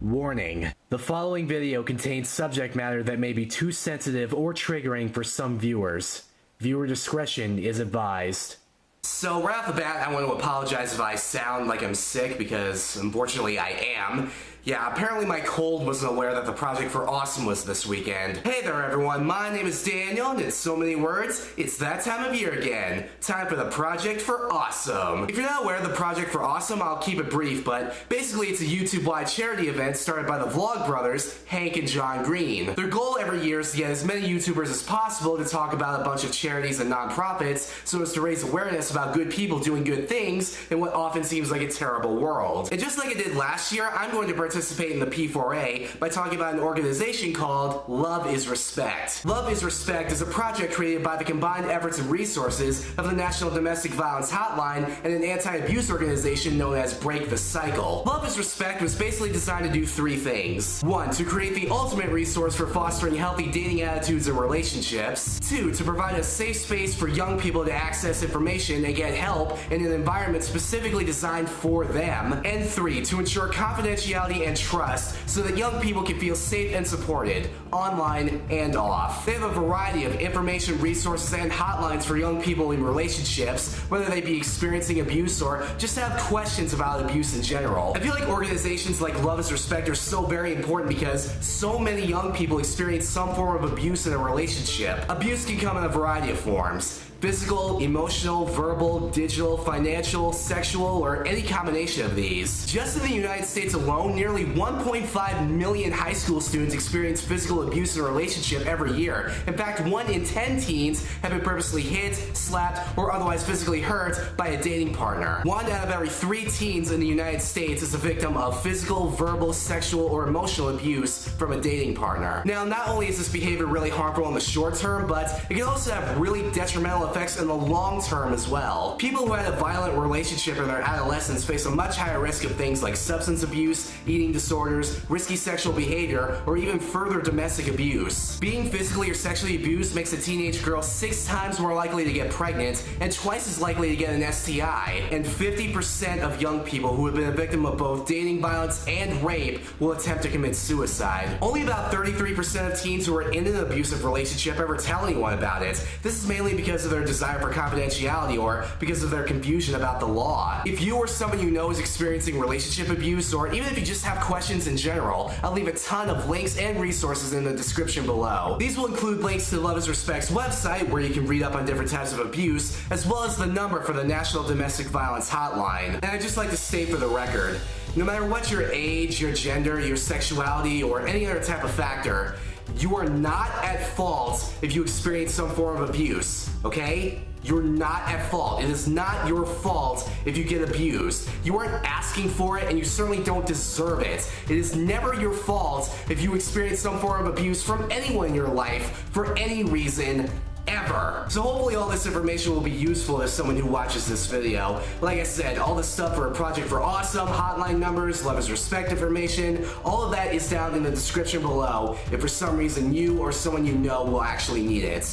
Warning. The following video contains subject matter that may be too sensitive or triggering for some viewers. Viewer discretion is advised. So right off the bat, I want to apologize if I sound like I'm sick, because unfortunately I am. Yeah, apparently my cold wasn't aware that the Project for Awesome was this weekend. Hey there everyone, my name is Daniel, and in so many words, it's that time of year again. Time for the Project for Awesome. If you're not aware of the Project for Awesome, I'll keep it brief, but basically it's a YouTube-wide charity event started by the Vlog brothers, Hank and John Green. Their goal every year is to get as many YouTubers as possible to talk about a bunch of charities and nonprofits so as to raise awareness about good people doing good things in what often seems like a terrible world. And just like I did last year, I'm going to participate in the P4A by talking about an organization called LoveIsRespect. LoveIsRespect is a project created by the combined efforts and resources of the National Domestic Violence Hotline and an anti-abuse organization known as Break the Cycle. LoveIsRespect was basically designed to do three things. 1. To create the ultimate resource for fostering healthy dating attitudes and relationships. 2. To provide a safe space for young people to access information and get help in an environment specifically designed for them. And 3. To ensure confidentiality and trust so that young people can feel safe and supported, online and off. They have a variety of information, resources, and hotlines for young people in relationships, whether they be experiencing abuse or just have questions about abuse in general. I feel like organizations like LoveIsRespect are so very important because so many young people experience some form of abuse in a relationship. Abuse can come in a variety of forms. Physical, emotional, verbal, digital, financial, sexual, or any combination of these. Just in the United States alone, nearly 1.5 million high school students experience physical abuse in a relationship every year. In fact, 1 in 10 teens have been purposely hit, slapped, or otherwise physically hurt by a dating partner. 1 out of every 3 teens in the United States is a victim of physical, verbal, sexual, or emotional abuse from a dating partner. Now, not only is this behavior really harmful in the short term, but it can also have really detrimental effects in the long term as well. People who had a violent relationship in their adolescence face a much higher risk of things like substance abuse, eating disorders, risky sexual behavior, or even further domestic abuse. Being physically or sexually abused makes a teenage girl 6 times more likely to get pregnant and twice as likely to get an STI. And 50% of young people who have been a victim of both dating violence and rape will attempt to commit suicide. Only about 33% of teens who are in an abusive relationship ever tell anyone about it. This is mainly because of their desire for confidentiality or because of their confusion about the law. If you or someone you know is experiencing relationship abuse, or even if you just have questions in general, I'll leave a ton of links and resources in the description below. These will include links to LoveIsRespect's website, where you can read up on different types of abuse, as well as the number for the National Domestic Violence Hotline. And I'd just like to state for the record, no matter what your age, your gender, your sexuality, or any other type of factor, you are not at fault if you experience some form of abuse, okay? You're not at fault. It is not your fault if you get abused. You aren't asking for it, and you certainly don't deserve it. It is never your fault if you experience some form of abuse from anyone in your life for any reason, ever. So hopefully all this information will be useful to someone who watches this video. Like I said, all the stuff for Project for Awesome, hotline numbers, LoveIsRespect information, all of that is down in the description below if for some reason you or someone you know will actually need it.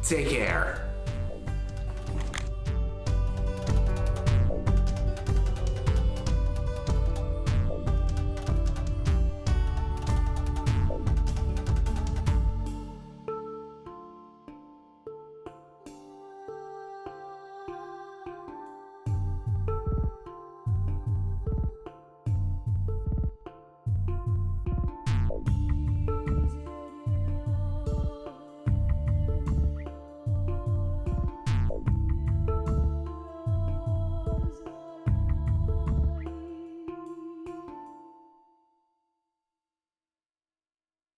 Take care.